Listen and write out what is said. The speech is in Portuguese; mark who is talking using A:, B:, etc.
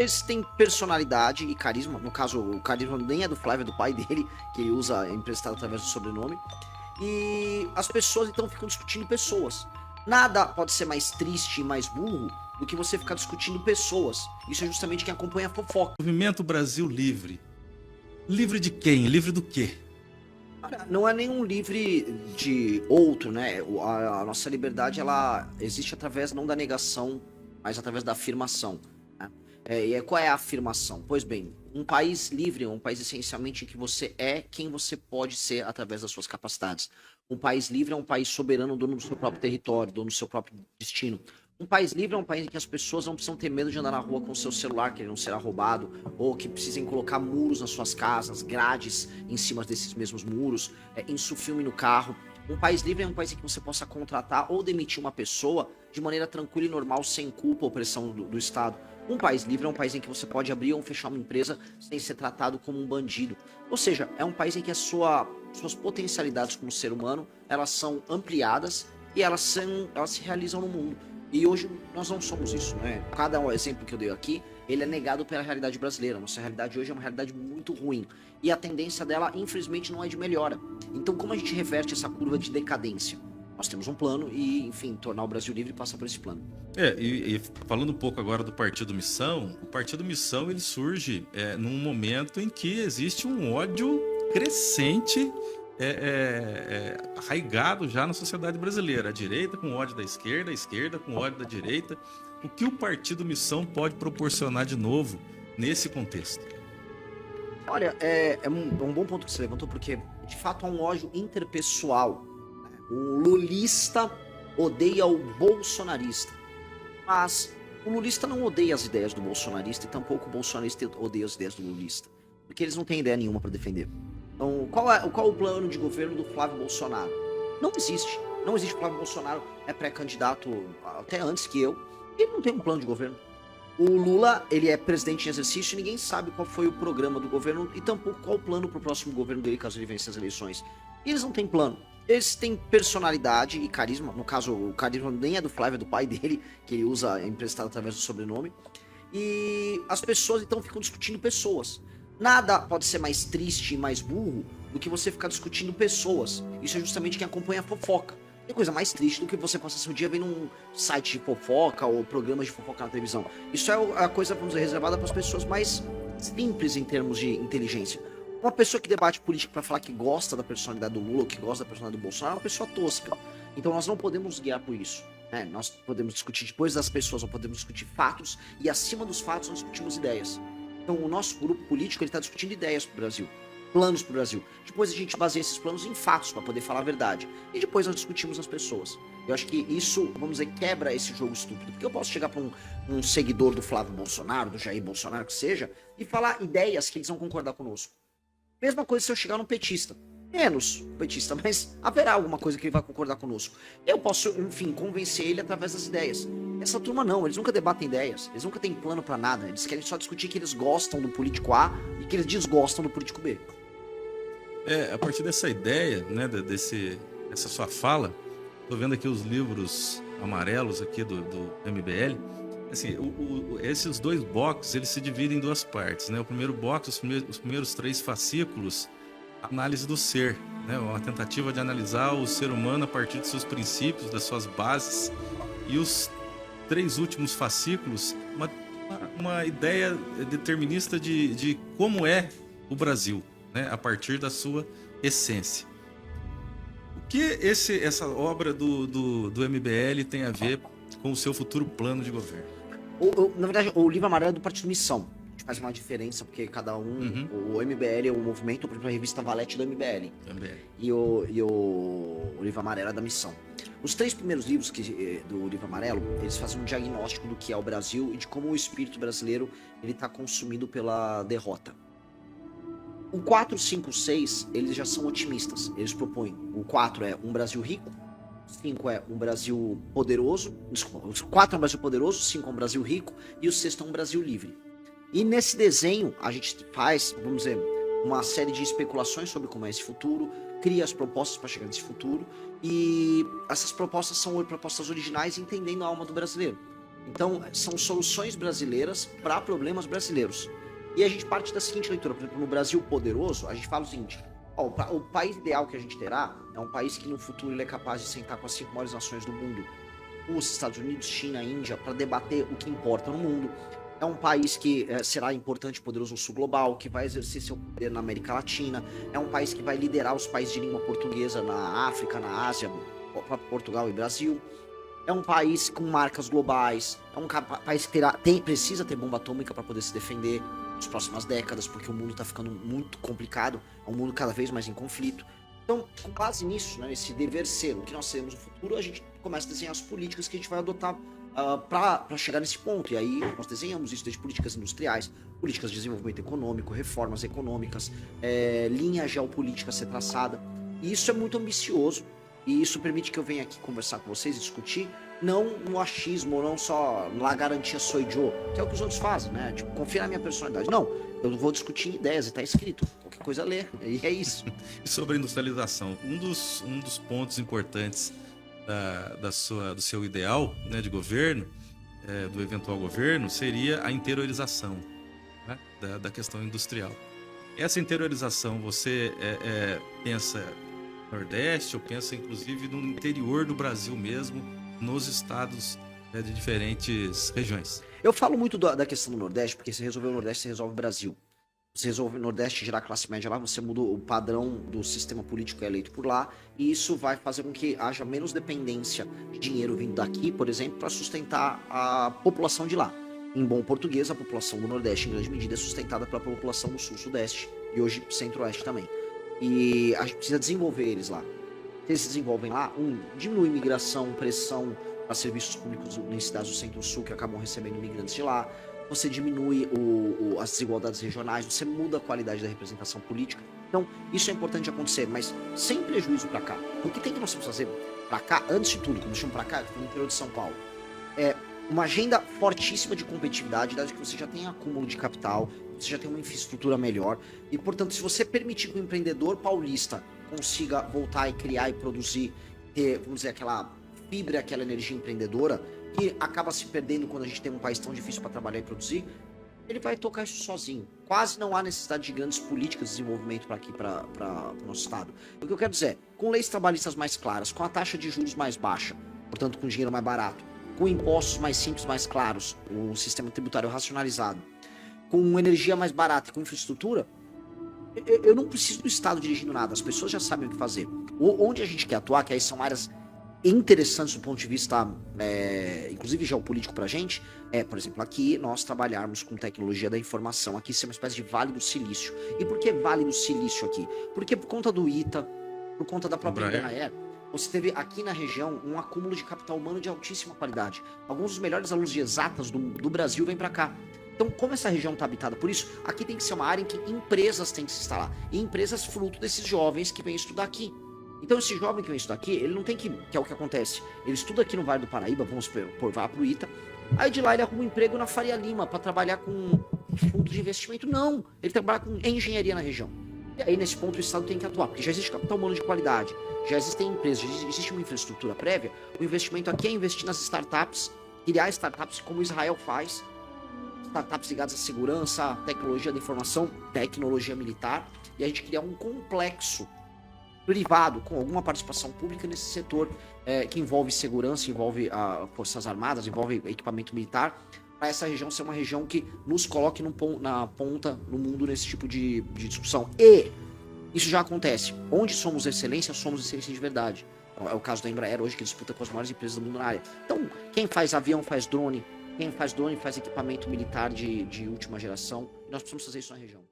A: Eles têm personalidade e carisma. No caso, o carisma nem é do Flávio, é do pai dele, que ele usa emprestado através do sobrenome. E as pessoas então ficam discutindo pessoas. Nada pode ser mais triste e mais burro do que você ficar discutindo pessoas. Isso é justamente quem acompanha a fofoca.
B: Movimento Brasil Livre. Livre de quem? Livre do quê?
A: Olha, não é nenhum livre de outro, né? A nossa liberdade, ela existe através não da negação, mas através da afirmação, né? Qual é a afirmação? Pois bem, um país livre é um país essencialmente em que você é quem você pode ser através das suas capacidades. Um país livre é um país soberano, dono do seu próprio território, dono do seu próprio destino. Um país livre é um país em que as pessoas não precisam ter medo de andar na rua com o seu celular, que ele não será roubado, ou que precisem colocar muros nas suas casas, grades em cima desses mesmos muros, isso filme no carro. Um país livre é um país em que você possa contratar ou demitir uma pessoa de maneira tranquila e normal, sem culpa ou pressão do Estado. Um país livre é um país em que você pode abrir ou fechar uma empresa sem ser tratado como um bandido. Ou seja, é um país em que suas potencialidades como ser humano, elas são ampliadas e elas se realizam no mundo. E hoje nós não somos isso, né? Cada exemplo que eu dei aqui, ele é negado pela realidade brasileira. Nossa realidade hoje é uma realidade muito ruim. E a tendência dela, infelizmente, não é de melhora. Então, como a gente reverte essa curva de decadência? Nós temos um plano e, enfim, tornar o Brasil livre passa por esse plano.
B: E falando um pouco agora do Partido Missão, o Partido Missão ele surge num momento em que existe um ódio crescente arraigado já na sociedade brasileira. A direita com ódio da esquerda, a esquerda com ódio da direita. O que o Partido Missão pode proporcionar de novo nesse contexto?
A: Olha, é um bom ponto que você levantou, porque de fato há um ódio interpessoal. O lulista odeia o bolsonarista, mas o lulista não odeia as ideias do bolsonarista e tampouco o bolsonarista odeia as ideias do lulista, porque eles não têm ideia nenhuma para defender. Então, qual o plano de governo do Flávio Bolsonaro? Não existe. Não existe. O Flávio Bolsonaro é pré-candidato até antes que eu. Ele não tem um plano de governo. O Lula, ele é presidente em exercício e ninguém sabe qual foi o programa do governo e tampouco qual o plano para o próximo governo dele, caso ele vença as eleições. E eles não têm plano. Eles têm personalidade e carisma. No caso, o carisma nem é do Flávio, é do pai dele, que ele usa emprestado através do sobrenome. E as pessoas então ficam discutindo pessoas. Nada pode ser mais triste e mais burro do que você ficar discutindo pessoas. Isso é justamente quem acompanha a fofoca. Tem coisa mais triste do que você passar seu dia vendo um site de fofoca ou programas de fofoca na televisão. Isso é a coisa, vamos dizer, reservada para as pessoas mais simples em termos de inteligência. Uma pessoa que debate política para falar que gosta da personalidade do Lula ou que gosta da personalidade do Bolsonaro é uma pessoa tosca. Então nós não podemos guiar por isso. Nós podemos discutir depois das pessoas, nós podemos discutir fatos e acima dos fatos nós discutimos ideias. Então o nosso grupo político está discutindo ideias para o Brasil, planos para o Brasil. Depois a gente baseia esses planos em fatos para poder falar a verdade. E depois nós discutimos as pessoas. Eu acho que isso, vamos dizer, quebra esse jogo estúpido. Porque eu posso chegar para um seguidor do Flávio Bolsonaro, do Jair Bolsonaro, que seja, e falar ideias que eles vão concordar conosco. Mesma coisa se eu chegar num petista. Menos petista, mas haverá alguma coisa que ele vai concordar conosco. Eu posso, enfim, convencer ele através das ideias. Essa turma não, eles nunca debatem ideias, eles nunca têm plano pra nada, eles querem só discutir que eles gostam do político A e que eles desgostam do político B.
B: A partir dessa ideia, né, dessa sua fala, tô vendo aqui os livros amarelos aqui do MBL. Assim, esses dois boxes, eles se dividem em duas partes, né? O primeiro box, os primeiros 3 fascículos, análise do ser, né? Uma tentativa de analisar o ser humano a partir de seus princípios, das suas bases. E os 3 últimos fascículos, uma ideia determinista de como é o Brasil, né? A partir da sua essência. O que essa obra do MBL tem a ver com o seu futuro plano de governo?
A: Na verdade, o livro amarelo é do Partido Missão. A gente faz uma diferença, porque cada um... O MBL é o movimento, por exemplo, a revista Valete do MBL. E o livro amarelo é da Missão. Os 3 primeiros livros do livro amarelo, eles fazem um diagnóstico do que é o Brasil e de como o espírito brasileiro está consumido pela derrota. O 4, 5, 6, eles já são otimistas. Eles propõem, o 4 é um Brasil rico, 5 é um Brasil poderoso, desculpa, o 4 é um Brasil poderoso, 5 é um Brasil rico e o 6 é um Brasil livre. E nesse desenho a gente faz, vamos dizer, uma série de especulações sobre como é esse futuro, cria as propostas para chegar nesse futuro e essas propostas são propostas originais entendendo a alma do brasileiro. Então, são soluções brasileiras para problemas brasileiros. E a gente parte da seguinte leitura, por exemplo, no Brasil poderoso, a gente fala o seguinte: ó, o país ideal que a gente terá é um país que no futuro ele é capaz de sentar com as 5 maiores nações do mundo, os Estados Unidos, China, Índia, para debater o que importa no mundo. É um país que será importante e poderoso no sul global, que vai exercer seu poder na América Latina. É um país que vai liderar os países de língua portuguesa na África, na Ásia, Portugal e Brasil. É um país com marcas globais. É um país que precisa ter bomba atômica para poder se defender nas próximas décadas, porque o mundo está ficando muito complicado. É um mundo cada vez mais em conflito. Então, com base nisso, né, nesse dever ser, o que nós seremos no futuro, a gente começa a desenhar as políticas que a gente vai adotar para chegar nesse ponto. E aí nós desenhamos isso desde políticas industriais, políticas de desenvolvimento econômico, reformas econômicas, linha geopolítica a ser traçada. E isso é muito ambicioso. E isso permite que eu venha aqui conversar com vocês e discutir, não no achismo, não só na garantia sou Joe, que é o que os outros fazem, né? Tipo, confia na minha personalidade. Não, eu vou discutir ideias e tá escrito. Qualquer coisa lê. E é isso.
B: E sobre a industrialização, um dos pontos importantes do seu ideal, né, de governo, do eventual governo, seria a interiorização, né, da questão industrial. Essa interiorização, você pensa Nordeste, ou pensa inclusive no interior do Brasil mesmo, nos estados de diferentes regiões?
A: Eu falo muito da questão do Nordeste, porque se resolver o Nordeste, você resolve o Brasil. Você resolve o Nordeste, gerar classe média lá, você muda o padrão do sistema político eleito por lá, e isso vai fazer com que haja menos dependência de dinheiro vindo daqui, por exemplo, para sustentar a população de lá. Em bom português, a população do Nordeste, em grande medida, é sustentada pela população do Sul-Sudeste e hoje Centro-Oeste também. E a gente precisa desenvolver eles lá. Se eles se desenvolvem lá, diminui imigração, pressão para serviços públicos em cidades do Centro-Sul que acabam recebendo imigrantes de lá. Você diminui as desigualdades regionais, você muda a qualidade da representação política. Então, isso é importante acontecer, mas sem prejuízo para cá. O que tem que nós temos que fazer para cá, antes de tudo, quando chamo para cá, no interior de São Paulo, é uma agenda fortíssima de competitividade, desde que você já tem acúmulo de capital, você já tem uma infraestrutura melhor. E, portanto, se você permitir que o empreendedor paulista consiga voltar e criar e produzir, ter, vamos dizer, aquela fibra, aquela energia empreendedora, que acaba se perdendo quando a gente tem um país tão difícil para trabalhar e produzir, ele vai tocar isso sozinho. Quase não há necessidade de grandes políticas de desenvolvimento para aqui, para o nosso estado. O que eu quero dizer, com leis trabalhistas mais claras, com a taxa de juros mais baixa, portanto com dinheiro mais barato, com impostos mais simples, mais claros, um sistema tributário racionalizado, com energia mais barata e com infraestrutura, eu não preciso do Estado dirigindo nada, as pessoas já sabem o que fazer. Onde a gente quer atuar, que aí são áreas interessantes do ponto de vista, inclusive geopolítico pra gente, por exemplo, aqui nós trabalharmos com tecnologia da informação, aqui ser uma espécie de Vale do Silício. E por que Vale do Silício aqui? Porque por conta do ITA, por conta da própria Embraer, você teve aqui na região um acúmulo de capital humano de altíssima qualidade. Alguns dos melhores alunos de exatas do Brasil vêm pra cá. Então, como essa região está habitada por isso, aqui tem que ser uma área em que empresas têm que se instalar. E empresas fruto desses jovens que vêm estudar aqui. Então, esse jovem que vem estudar aqui, ele não tem que é o que acontece. Ele estuda aqui no Vale do Paraíba, vamos por vá pro ITA. Aí de lá ele arruma um emprego na Faria Lima para trabalhar com fundo de investimento. Não, ele trabalha com engenharia na região. E aí, nesse ponto, o Estado tem que atuar, porque já existe capital humano de qualidade, já existem empresas, já existe uma infraestrutura prévia. O investimento aqui é investir nas startups, criar startups como Israel faz, startups ligadas à segurança, tecnologia da informação, tecnologia militar, e a gente criar um complexo privado com alguma participação pública nesse setor que envolve segurança, envolve forças armadas, envolve equipamento militar, para essa região ser uma região que nos coloque na ponta no mundo nesse tipo de discussão. E isso já acontece. Onde somos excelência de verdade. É o caso da Embraer hoje, que disputa com as maiores empresas do mundo na área. Então, quem faz avião faz drone, quem faz drone faz equipamento militar de última geração. E nós precisamos fazer isso na região.